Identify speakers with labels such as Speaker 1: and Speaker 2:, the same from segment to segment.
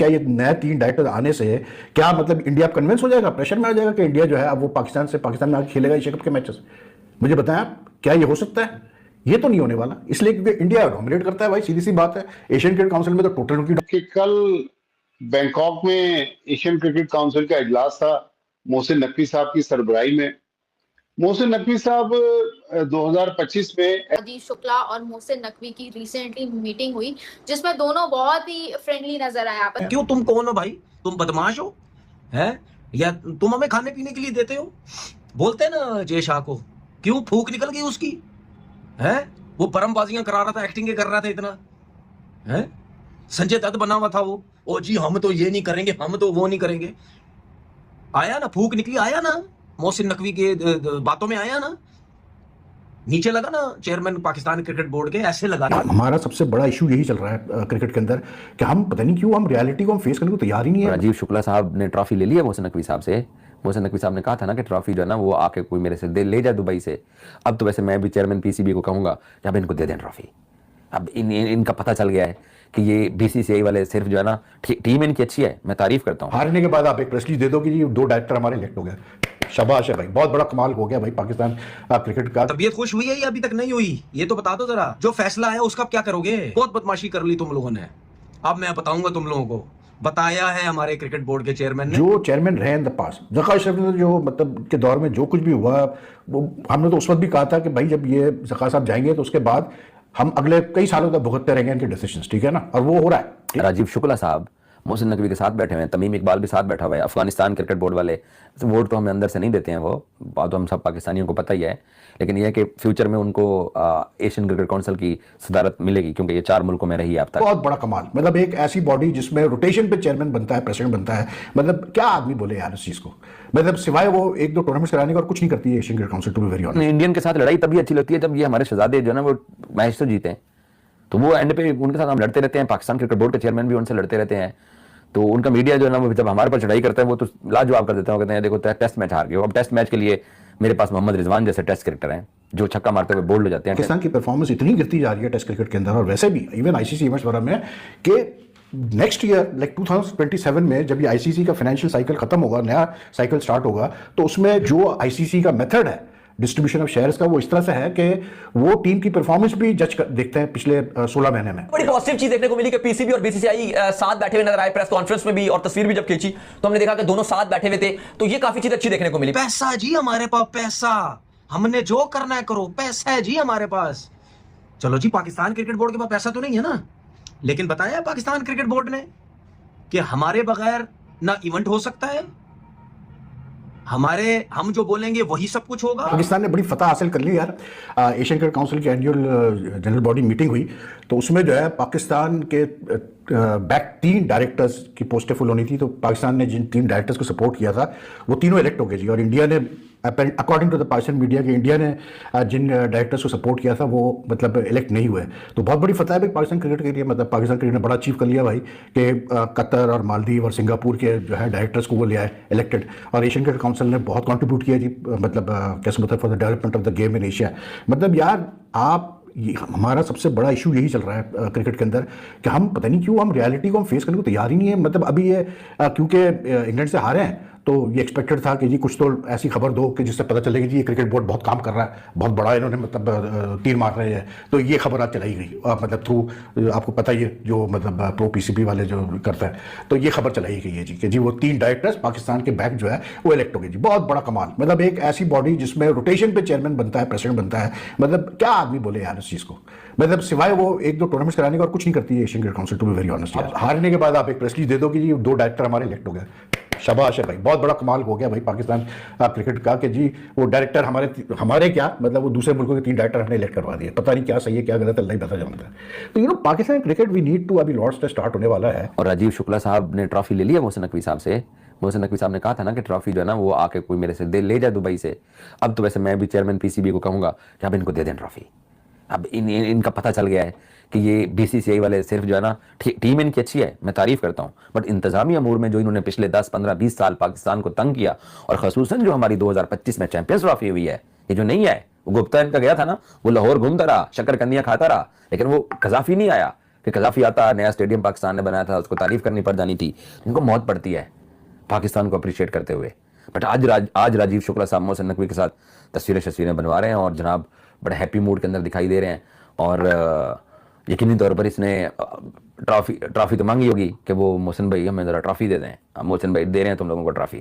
Speaker 1: क्या ये नया 3 डायरेक्टर आने से क्या मतलब इंडिया कन्विंस हो जाएगा, प्रेशर में आ जाएगा कि इंडिया जो है अब वो पाकिस्तान में आके खेलेगा एशिया कप के मैचेस? मुझे बताएं आप, क्या ये हो सकता है? ये तो नहीं होने वाला, इसलिए क्योंकि इंडिया डोमिनेट करता है भाई, सीधी सी बात है। एशियन क्रिकेट काउंसिल में तो टोटल उनकी
Speaker 2: कि कल बैंकॉक में एशियन क्रिकेट काउंसिल का इजलास था मोहसिन नकवी साहब की सरबराही में। मोहसिन नकवी साहब 2025 में
Speaker 3: राजीव शुक्ला और मोहसिन नकवी की रिसेंटली मीटिंग हुई जिसमें दोनों बहुत ही फ्रेंडली नजर आए। आप
Speaker 4: क्यों, तुम कौन हो भाई? तुम बदमाश हो हैं या तुम हमें खाने पीने के लिए देते हो? बोलते हैं ना जय शाह को, क्यों फूक निकल गई उसकी? है वो परमबाजियां करा रहा था, एक्टिंग कर रहा था इतना, है संजय दत्त बना हुआ था वो। ओ जी हम तो ये नहीं करेंगे, हम तो वो नहीं करेंगे। आया ना फूक निकली, आया ना मोहसिन नकवी के बातों में, आया ना नीचे लगा ना चेयरमैन पाकिस्तान क्रिकेट बोर्ड के, ऐसे लगा।
Speaker 1: हमारा सबसे बड़ा इशू यही चल रहा है क्रिकेट के अंदर कि हम पता नहीं क्यों हम रियलिटी को हम फेस करने को तैयार ही नहीं है।
Speaker 5: राजीव शुक्ला साहब ने ट्रॉफी ले लिया मोहसिन नकवी साहब से। मोहसिन नकवी साहब ने कहा था ना कि ट्रॉफी जो है ना वो आके कोई मेरे से ले जाए दुबई से। अब तो वैसे मैं भी चेयरमैन पीसीबी को कहूंगा कि अब इनको दे दें ट्रॉफी। अब इनका पता चल गया है कि ये बीसीसीआई वाले सिर्फ जो है ना, टीम इनकी अच्छी है, मैं तारीफ करता हूँ।
Speaker 1: हारने के बाद आप एक प्रेस रिलीज दे दो कि ये 2 डायरेक्टर हमारे इलेक्ट हो गए, शाबाश है भाई, बहुत बड़ा कमाल हो गया भाई पाकिस्तान क्रिकेट का।
Speaker 4: तबीयत खुश हुई है या अभी तक नहीं हुई, ये तो बता दो जरा। जो फैसला है उसका क्या करोगे? बहुत बदमाशी कर ली तुम लोगों ने। अब मैं बताऊंगा तुम लोगों को, बताया है हमारे क्रिकेट बोर्ड के चेयरमैन ने।
Speaker 1: जो चेयरमैन रहे in the past, Zafar Ashraf ने जो मतलब के दौर में जो कुछ भी हुआ, वो हमने तो उस वक्त भी कहा था कि भाई जब ये ज़फ़र साहब जाएंगे तो उसके बाद हम अगले कई सालों तक भुगतते रहेंगे इनके डिसीजंस, ठीक है ना, और वो हो रहा है।
Speaker 5: राजीव शुक्ला साहब मोहसिन नकवी के साथ बैठे हुए हैं, तमीम इकबाल भी साथ बैठा हुआ है, अफगानिस्तान क्रिकेट बोर्ड वाले। वोट तो हमें अंदर से नहीं देते हैं, वो बात तो हम सब पाकिस्तानियों को पता ही है, लेकिन यह है कि फ्यूचर में उनको एशियन क्रिकेट काउंसिल की सदारत मिलेगी क्योंकि ये 4 मुल्कों में रही है अब तक।
Speaker 1: बहुत बड़ा कमाल, मतलब एक ऐसी बॉडी जिसमें रोटेशन पे चेयरमैन बनता है, प्रेसिडेंट बनता है, मतलब क्या आदमी बोले यार इस चीज को, मतलब सिवाय वो 1-2 टूर्नामेंट्स कराने का और कुछ नहीं करती है Asian Cricket Council, to be very honest.
Speaker 5: Indian के साथ लड़ाई तभी अच्छी लगती है जब ये हमारे शहजादे जो है ना वो मैच तो जीते हैं, तो वो एंड पे उनके साथ हम लड़ते रहते हैं। पाकिस्तान क्रिकेट बोर्ड के चेयरमैन भी उनसे लड़ते रहते हैं, तो उनका मीडिया जो है ना वो जब हमारे पर चढ़ाई करता है वो तो लाजवाब कर देते हैं, कहते हैं देखो टेस्ट मैच हार गए। अब टेस्ट मैच के लिए मेरे पास मोहम्मद रिजवान जैसे टेस्ट क्रिकेटर हैं जो छक्का मारते हुए बोल्ड हो जाते हैं।
Speaker 1: पाकिस्तान की परफॉर्मेंस इतनी गिरती जा रही है टेस्ट क्रिकेट के अंदर और वैसे भी इवन आईसीसी इवेंट्स वगैरह में कि नेक्स्ट ईयर लाइक 2027 में जब ये आईसीसी का फाइनेंशियल साइकिल खत्म होगा, नया साइकिल स्टार्ट होगा, तो उसमें जो आईसीसी का मेथड है डिस्ट्रीब्यूशन ऑफ शेयर्स का, वो इस तरह से है कि वो टीम की परफॉर्मेंस भी देखते हैं पिछले 16 महीने में।
Speaker 6: बड़ी पॉजिटिव चीज देखने को मिली कि पीसीबी और बीसीसीआई साथ बैठे हुए नजर आए प्रेस कॉन्फ्रेंस में भी, और तस्वीर भी जब खींची तो हमने देखा कि दोनों साथ बैठे हुए थे, तो ये काफी चीज अच्छी देखने को मिली।
Speaker 4: पैसा जी हमारे पास, पैसा, हमने जो करना है करो, पैसा है जी हमारे पास। चलो जी, पाकिस्तान क्रिकेट बोर्ड के पास पैसा तो नहीं है ना, लेकिन बताया पाकिस्तान क्रिकेट बोर्ड ने कि हमारे बगैर ना इवेंट हो सकता है, हम जो बोलेंगे वही सब कुछ होगा।
Speaker 1: पाकिस्तान ने बड़ी फतह हासिल कर ली यार। एशियन क्रिकेट काउंसिल की एनुअल जनरल बॉडी मीटिंग हुई तो उसमें जो है पाकिस्तान के बैक 3 डायरेक्टर्स की पोस्टें फुल होनी थी, तो पाकिस्तान ने जिन 3 डायरेक्टर्स को सपोर्ट किया था वो तीनों इलेक्ट हो गए जी। और इंडिया ने according to the Pakistan media के इंडिया ने जिन डायरेक्टर्स को सपोर्ट किया था वो मतलब इलेक्ट नहीं हुए, तो बहुत बड़ी फतह है पाकिस्तान क्रिकेट के लिए। मतलब पाकिस्तान क्रिकेट ने बड़ा अचीव कर लिया भाई कि कतर और मालदीव और सिंगापुर के जो है डायरेक्टर्स को वो ले आए इलेक्टेड, और एशियन क्रिकेट काउंसिल ने बहुत कंट्रीब्यूट किया जी, मतलब कैसे मतलब for the development of the game in Asia. मतलब यार हमारा सबसे बड़ा इशू यही चल रहा है क्रिकेट के अंदर कि हम पता नहीं क्यों हम रियलिटी को हम फेस करने को तैयार ही नहीं है। मतलब अभी ये क्योंकि इंग्लैंड से हारे हैं तो ये एक्सपेक्टेड था कि जी कुछ तो ऐसी खबर दो कि जिससे पता चले कि जी ये क्रिकेट बोर्ड बहुत काम कर रहा है, बहुत बड़ा इन्होंने मतलब तीर मार रहे हैं, तो ये खबर आज चलाई गई मतलब थ्रू, आपको पता ही है जो मतलब प्रो पीसीबी वाले जो करता है, तो ये खबर चलाई गई है जी कि जी वो 3 डायरेक्टर्स पाकिस्तान के बैक जो है वो इलेक्ट हो गए जी। बहुत बड़ा कमाल, मतलब एक ऐसी बॉडी जिसमें रोटेशन पे चेयरमैन बनता है, प्रेसिडेंट बनता है, मतलब क्या आदमी बोले यार इस चीज को, मतलब सिवाय वो 1-2 टूर्नामेंट्स कराने का और कुछ नहीं करती है Asian Cricket Council, to be very honest. हारने के बाद आप एक प्रेस रिलीज दे दो कि जी 2 डायरेक्टर हमारे इलेक्ट हो गए, शाबाश है भाई, बहुत बड़ा कमाल हो गया भाई पाकिस्तान क्रिकेट का कि जी वो डायरेक्टर हमारे क्या मतलब वो दूसरे मुल्कों के 3 डायरेक्टर हमने इलेक्ट करवा दिए, पता नहीं क्या सही है क्या गलत है, नहीं पता जानता है। तो Pakistan cricket we need to, अभी लॉर्ड्स टेस्ट स्टार्ट होने वाला है।
Speaker 5: और राजीव शुक्ला साहब ने ट्रॉफी ले लिया मोहसिन नकवी साहब से। मोहसिन नकवी साहब ने कहा था ना कि ट्रॉफी जो है ना वो आके कोई मेरे से ले जाए दुबई से। अब तो वैसे मैं भी चेयरमैन पीसीबी को कहूंगा कि अब इनको दे दें ट्रॉफी। अब इनका पता चल गया है कि ये बीसीसीआई वाले सिर्फ जो है ना, टीम इनकी अच्छी है, मैं तारीफ करता हूँ, बट इंतजामी अमूर में जो इन्होंने पिछले 10, 15, 20 साल पाकिस्तान को तंग किया, और खसूसन जो हमारी 2025 में चैंपियंस ट्रॉफी हुई है, ये जो नहीं है, वो गुप्ता इनका गया था ना, वो लाहौर घूमता रहा, शक्कर कंदियां खाता रहा, लेकिन वो कजाफी नहीं आया, कि कजाफी आता, नया स्टेडियम पाकिस्तान ने बनाया था, उसको तारीफ करनी पड़ जानी थी, इनको मौत पड़ती है पाकिस्तान को अप्रिशिएट करते हुए। बट आज राजीव शुक्ला साहब मोहसिन नकवी के साथ तस्वीरें बनवा रहे हैं और जनाब बड़े हैप्पी मूड के अंदर दिखाई दे रहे हैं। और यकीनी तौर पर इसने ट्रॉफी तो मांगी होगी कि वो मोहसिन भाई हमें ज़रा ट्रॉफी दे दें, मोहसिन भाई दे रहे हैं तुम लोगों को ट्रॉफी।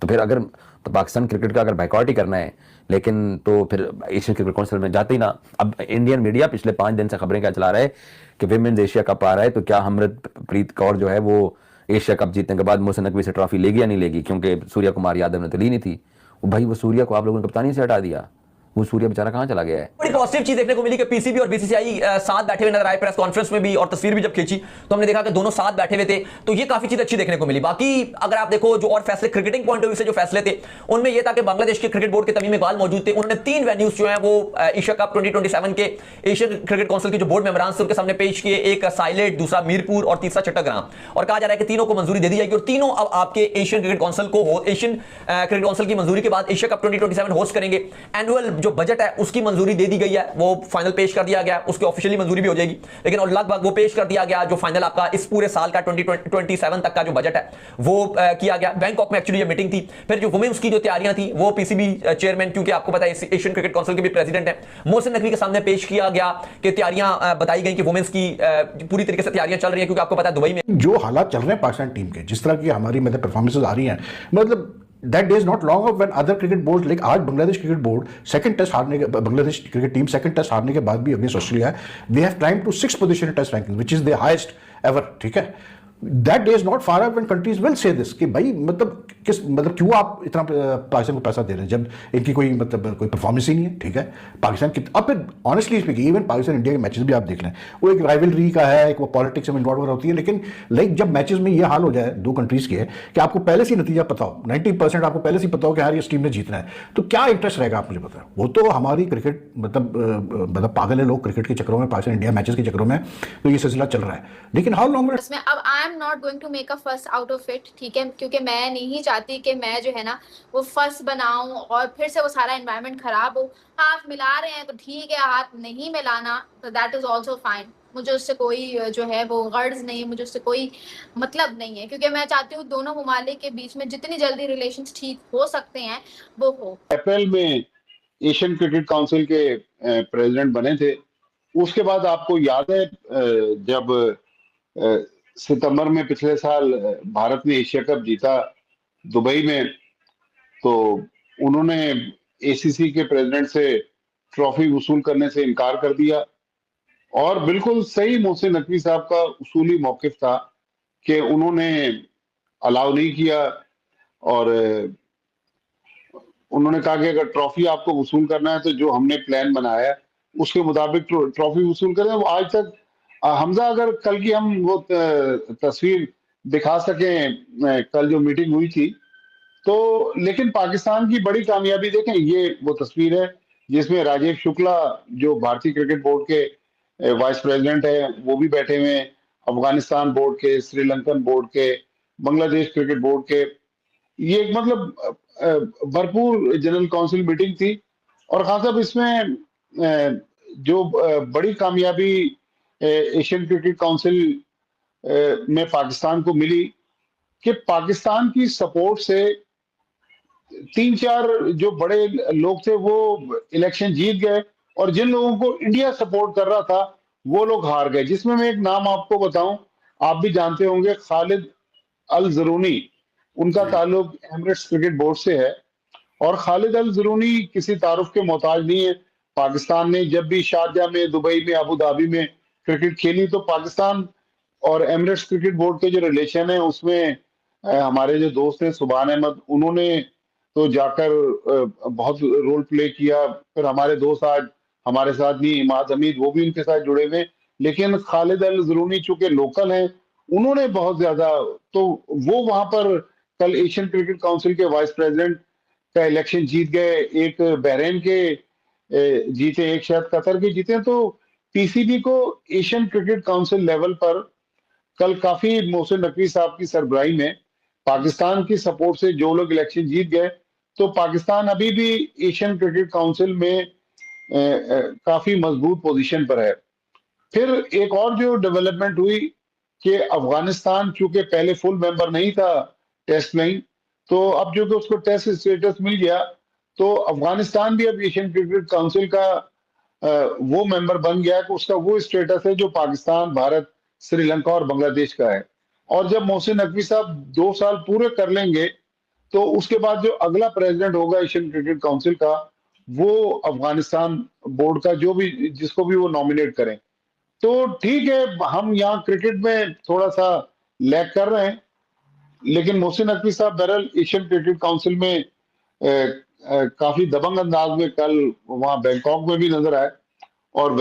Speaker 5: तो फिर अगर तो पाकिस्तान क्रिकेट का अगर बैकआउट ही करना है, लेकिन तो फिर एशियन क्रिकेट काउंसिल में जाते ही ना। अब इंडियन मीडिया पिछले 5 दिन से खबरें क्या चला रहा है कि विमेंस एशिया कप आ रहा है, तो क्या हरमनप्रीत कौर जो है वो एशिया कप जीतने के बाद मोहसिन नकवी से ट्रॉफी लेगी या नहीं लेगी, क्योंकि सूर्या कुमार यादव ने तो ली नहीं थी। भाई वो सूर्या को आप लोगों ने कप्तानी से हटा दिया, वो सूर्या बेचारा कहां चला गया है।
Speaker 6: बड़ी पॉजिटिव चीज देखने को मिली कि पीसीबी और बीसीसीआई साथ बैठे हुए नजर आए प्रेस कॉन्फ्रेंस में भी, और तस्वीर भी जब खींची तो हमने देखा कि दोनों साथ बैठे हुए थे, तो ये काफी चीज अच्छी देखने को मिली। बाकी अगर आप देखो जो और फैसले क्रिकेटिंग पॉइंट ऑफ व्यू से जो फैसले थे उनमें यह था कि बांग्लादेश के क्रिकेट बोर्ड के तमीम इकबाल मौजूद थे, उन्होंने 3 वेन्यूज जो है वो एशिया कप 2027 के एशियन क्रिकेट काउंसिल के जो बोर्ड मेंबरान थे उनके सामने पेश किए, एक साइलेट, दूसरा मीरपुर और तीसरा चट्टग्राम। और कहा जा रहा है कि तीनों को मंजूरी दे दी जाएगी और तीनों अब आपके एशियन क्रिकेट काउंसिल को एशियन क्रिकेट काउंसिल की मंजूरी के बाद एशिया कप 2027 होस्ट करेंगे। एनुअल जो बजट है उसकी मंजूरी दे दी गई है, वो फाइनल पेश कर दिया गया, उसकी ऑफिशियली मंजूरी भी हो जाएगी, लेकिन और लगभग वो पेश कर दिया गया जो फाइनल आपका इस पूरे साल का 2027 तक का जो बजट है वो किया गया। बैंकॉक में एक्चुअली ये मीटिंग थी। फिर जो वुमेन्स की जो तैयारियां थी वो पीसीबी चेयरमैन, क्योंकि आपको पता है एशियन क्रिकेट काउंसिल के भी प्रेसिडेंट है, मोहसिन नकवी के सामने पेश किया गया कि तैयारियां बताई गई कि वुमेन्स की पूरी तरीके से तैयारियां चल रही हैं, क्योंकि आपको पता है दुबई में
Speaker 1: जो हालात चल रहे हैं पाकिस्तान टीम के, जिस तरह की हमारी मतलब परफॉर्मेंसेज आ रही हैं, मतलब that day is not long off when other cricket board, like आज Bangladesh cricket board second test हारने के, Bangladesh cricket team second test हारने के बाद भी against Australia they have climb to 6th position in test ranking which is the highest ever. ठीक है, that day is not far away when countries will say this कि भाई मतलब क्यों आप इतना पाकिस्तान को पैसा दे रहे हैं जब इनकी कोई मतलब कोई परफॉर्मेंस ही नहीं है। ठीक है, पाकिस्तान की अब फिर honestly speaking even Pakistan India के मैचेस भी आप देख लें, वो एक राइवलरी का है, एक वो पॉलिटिक्स में इन्वॉल्व होती है, लेकिन लाइक जब मैचेस में ये हाल हो जाए दो कंट्रीज के कि आपको पहले से नतीजा पता हो, 90% आपको पहले से पता हो कि यार इस टीम ने जीतना है, तो क्या इंटरेस्ट रहेगा आप मुझे बताएं। वो तो हमारी क्रिकेट मतलब पागल है लोग क्रिकेट के चक्रों में, पाकिस्तान इंडिया मैचेस के चक्रों में, तो ये सिलसिला चल रहा है। लेकिन हाउ लॉन्ग
Speaker 3: इसमें अब I am not going to make a first out of it, ठीक है, क्योंकि मैं नहीं चाहती कि मैं जो है ना वो फर्स्ट बनाऊं और फिर से वो सारा एनवायरनमेंट खराब हो। हाथ मिला रहे हैं तो ठीक है, हाथ नहीं मिलाना तो दैट इज ऑल्सो फाइन, मुझे उससे कोई जो है वो गर्ज नहीं, मुझे उससे कोई मतलब नहीं है, क्योंकि मैं चाहती हूँ दोनों ममालिक के बीच में जितनी जल्दी रिलेशंस ठीक हो सकते हैं वो हो।
Speaker 2: अप्रैल में एशियन क्रिकेट काउंसिल के प्रेसिडेंट बने थे, उसके बाद आपको याद है जब सितंबर में पिछले साल भारत ने एशिया कप जीता दुबई में, तो उन्होंने एसीसी के प्रेसिडेंट से ट्रॉफी वसूल करने से इनकार कर दिया। और बिल्कुल सही मोहसिन नकवी साहब का उसूली मौकिफ था कि उन्होंने अलाउ नहीं किया और उन्होंने कहा कि अगर ट्रॉफी आपको वसूल करना है तो जो हमने प्लान बनाया है उसके मुताबिक ट्रॉफी वसूल करें। वो आज तक हमजा, अगर कल की हम वो तस्वीर दिखा सकें, कल जो मीटिंग हुई थी, तो लेकिन पाकिस्तान की बड़ी कामयाबी देखें, ये वो तस्वीर है जिसमें राजीव शुक्ला जो भारतीय क्रिकेट बोर्ड के वाइस प्रेसिडेंट है वो भी बैठे हुए हैं, अफगानिस्तान बोर्ड के, श्रीलंकन बोर्ड के, बांग्लादेश क्रिकेट बोर्ड के। ये एक मतलब भरपूर जनरल काउंसिल मीटिंग थी। और खास तौर इसमें जो बड़ी कामयाबी एशियन क्रिकेट काउंसिल में पाकिस्तान को मिली कि पाकिस्तान की सपोर्ट से 3-4 जो बड़े लोग थे वो इलेक्शन जीत गए और जिन लोगों को इंडिया सपोर्ट कर रहा था वो लोग हार गए, जिसमें मैं एक नाम आपको बताऊं, आप भी जानते होंगे, खालिद अल जरूनी, उनका ताल्लुक एमिरेट्स क्रिकेट बोर्ड से है। और खालिद अल जरूनी किसी तारुफ के मोहताज नहीं है। पाकिस्तान ने जब भी शारजाह में, दुबई में, अबू धाबी में क्रिकेट खेली तो पाकिस्तान और एमिरेट्स क्रिकेट बोर्ड के जो रिलेशन है उसमें हमारे जो दोस्त हैं सुभान अहमद, उन्होंने तो जाकर बहुत रोल प्ले किया। फिर हमारे दोस्त आज हमारे साथ नहीं, इमाद हमीद, वो भी उनके साथ जुड़े हुए, लेकिन खालिद अल जरूनी चूंकि लोकल हैं, उन्होंने बहुत ज्यादा, तो वो वहां पर कल एशियन क्रिकेट काउंसिल के वाइस प्रेसिडेंट का इलेक्शन जीत गए, एक बहरीन के जीते, एक शायद कतर के जीते। तो पीसीबी को एशियन क्रिकेट काउंसिल लेवल पर कल काफी मोहसिन नकवी साहब की सरबराही में पाकिस्तान की सपोर्ट से जो लोग इलेक्शन जीत गए, तो पाकिस्तान अभी भी एशियन क्रिकेट काउंसिल में काफी मजबूत पोजीशन पर है। फिर एक और जो डेवलपमेंट हुई कि अफगानिस्तान चूंकि पहले फुल मेंबर नहीं था टेस्ट प्लेइंग, तो अब जो कि उसको टेस्ट स्टेटस मिल गया, तो अफगानिस्तान भी अब एशियन क्रिकेट काउंसिल का वो मेंबर बन गया कि उसका वो स्टेटस है जो पाकिस्तान, भारत, श्रीलंका और बांग्लादेश का है। और जब मोहसिन नकवी साहब 2 साल पूरे कर लेंगे, तो उसके बाद जो अगला प्रेसिडेंट होगा एशियन क्रिकेट काउंसिल का, वो अफगानिस्तान बोर्ड का जो भी जिसको भी वो नॉमिनेट करें। तो ठीक है, हम यहाँ क्रिकेट में थोड़ा सा लैग कर रहे हैं, लेकिन मोहसिन नकवी साहब बहरहाल एशियन क्रिकेट काउंसिल में काफी दबंग अंदाज में कल वहां बैंकॉक में भी नजर आए और